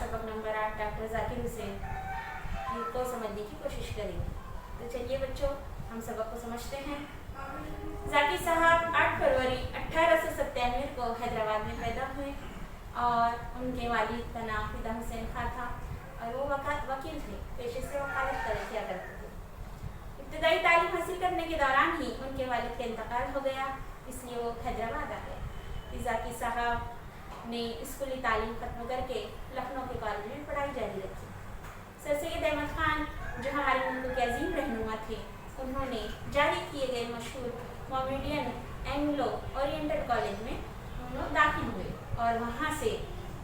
सबक number 8 doctor Zakir Hussain को समझने की कोशिश करेंगे। तो चलिए बच्चों, हम सबक को समझते हैं। जाकिर साहब 8 फरवरी 1897 को हैदराबाद में पैदा हुए और उनके वालिद का नाम फिदा हुसैन खां था और वो वकील थे, पेशे से वकालत किया करते थे। इब्तदाई तालीम हासिल करने के दौरान ही उनके वालिद का इंतकाल हो गया, इसलिए वो हैदराबाद आ गए। जाकिर साहब ने स्कूली तालीम खत्म करके लखनऊ के कॉलेज में पढ़ाई जारी रखी। सर सैयद अहमद खान जो हमारे मुल्क के अजीम रहनुमा थे, उन्होंने जारी किए गए मशहूर मोमेडियन एंग्लो ओरिएंटल कॉलेज में हम लोग दाखिल हुए और वहाँ से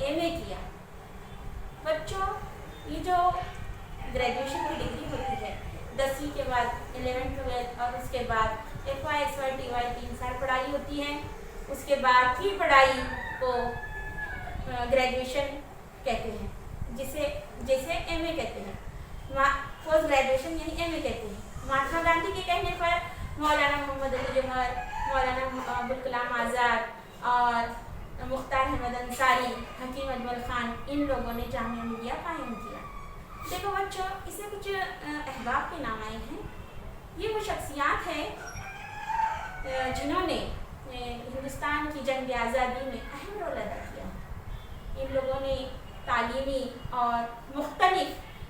एमए किया। बच्चों, ये जो ग्रेजुएशन की डिग्री होती है 10वीं के बाद 11th 12th और उसके बाद FY SY TY 3 साल पढ़ाई होती है। उसके बाद की पढ़ाई को ग्रेजुएशन कहते हैं, जैसे एमए कहते हैं। पोस्ट ग्रेजुएशन यानी एमए कहते हैं। महात्मा गांधी के कहने पर मौलाना मोहम्मद अली जौहर, मौलाना अबुल कलाम आज़ाद और मुख्तार अहमद अंसारी, हकीम अजमल खान, इन लोगों ने जामिया मिलिया कायम किया। देखो बच्चों, इसमें कुछ अहबाब के नाम आए हैं। ये वो शख्सियात हैं जिन्होंने हिंदुस्तान की जंग आज़ादी में अहम रोल अदा किया। इन लोगों ने तालीमी और मुख्तलिफ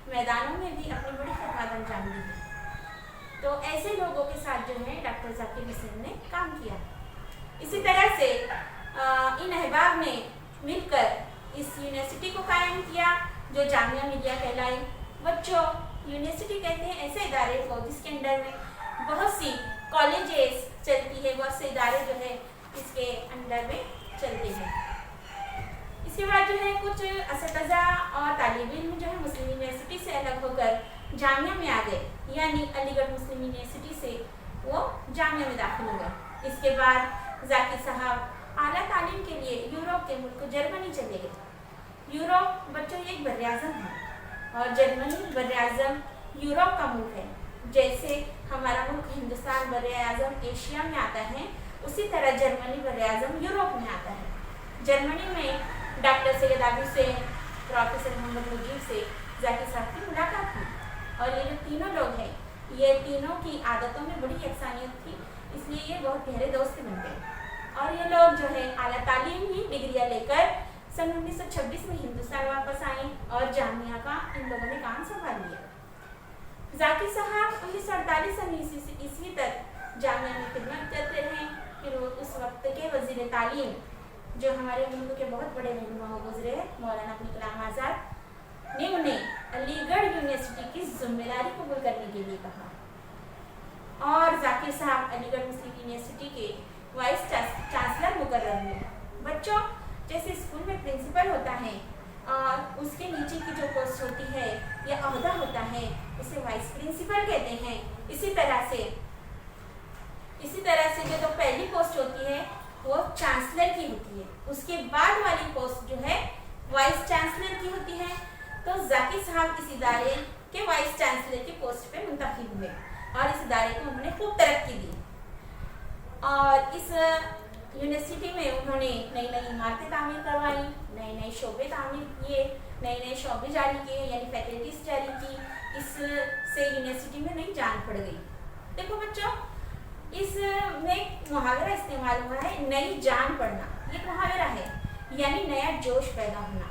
मैदानों में भी अपनी बड़ी खदमत अंजाम दी है। तो ऐसे लोगों के साथ जो है डॉक्टर जाकिर हुसैन ने काम किया। इसी तरह से इन अहबाब ने मिलकर इस यूनिवर्सिटी को कायम किया जो जामिया मिलिया कहलाई। बच्चों, यूनिवर्सिटी कहते हैं ऐसे इदारे को जिसके अंदर में बहुत सी कॉलेजेस चलती है, बहुत से इदारे जो है इसके अंदर में चलते हैं। इसके बाद जो है कुछ असतज़ा और तालिब इल्म जो है मुस्लिम यूनिवर्सिटी से अलग होकर जामिया में आ गए, यानी अलीगढ़ मुस्लिम यूनिवर्सिटी से वो जामिया में दाखिल हो गए। इसके बाद जाकिर साहब आला तालीम के लिए यूरोप के मुल्क जर्मनी चले गए। यूरोप बच्चों एक बर्राज़म है और जर्मनी बर्राज़म यूरोप का मुल्क है। जैसे हमारा मुल्क हिंदुस्तान बर्राज़म एशिया में आता है, उसी तरह जर्मनी बर्राज़म यूरोप में आता है। जर्मनी में डॉक्टर सैयद आबिद हुसैन, प्रोफेसर मोहम्मद मुजीब से जाकिर साहब की मुलाकात हुई और ये जो तीनों लोग हैं, ये तीनों की आदतों में बड़ी यकसानियत थी, इसलिए ये बहुत गहरे दोस्त बन गए। और ये लोग जो है आला तालीम ही डिग्रियाँ लेकर सन 1926 में हिंदुस्तान वापस आए और जामिया का इन लोगों ने काम संभाल लिया। जाकिर साहब 1948 ईस्वी तक जामिया में खिदमत करते रहे। फिर उस वक्त के वजीर तालीम जो हमारे मुल्क के बहुत बड़े रहनुमा हो गुजरे मौलाना अबुल कलाम आज़ाद ने उन्हें अलीगढ़ यूनिवर्सिटी की जिम्मेदारी कबूल करने के लिए कहा और जाकिर साहब अलीगढ़ मुस्लिम यूनिवर्सिटी के वाइस चांसलर मुकर्रर हुए। बच्चों, जैसे स्कूल में प्रिंसिपल होता है और उसके नीचे की जो पोस्ट होती है या अहदा होता है उसे वाइस प्रिंसिपल कहते हैं। इसी तरह से जो तो पहली पोस्ट होती है वो चांसलर की होती है, उसके बाद वाली पोस्ट जो है वाइस चांसलर की होती है। तो जाकिर साहब इस इदारे के वाइस चांसलर की पोस्ट पे मुंतखब हुए और इस इदारे को उन्होंने खूब तरक्की दी और इस यूनिवर्सिटी में उन्होंने नई नई इमारतें तामीर करवाई, नए नए शोबे तामीर किए, नए नए शोबे जारी किए, यानी फैकल्टीज जारी की। इससे यूनिवर्सिटी में नई जान पड़ गई। देखो बच्चों, इसमें मुहावरा इस्तेमाल हुआ है, नई जान पड़ना, ये मुहावरा है, यानी नया जोश पैदा होना।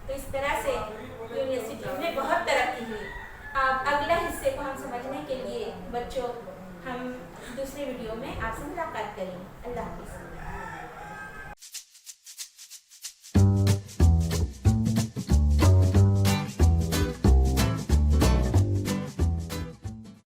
तो इस तरह से यूनिवर्सिटी में बहुत तरक्की हुई। अब अगला हिस्से को हम समझने के लिए बच्चों हम दूसरे वीडियो में आपसे मुलाकात करेंगे। अल्लाह हाफ़िज़।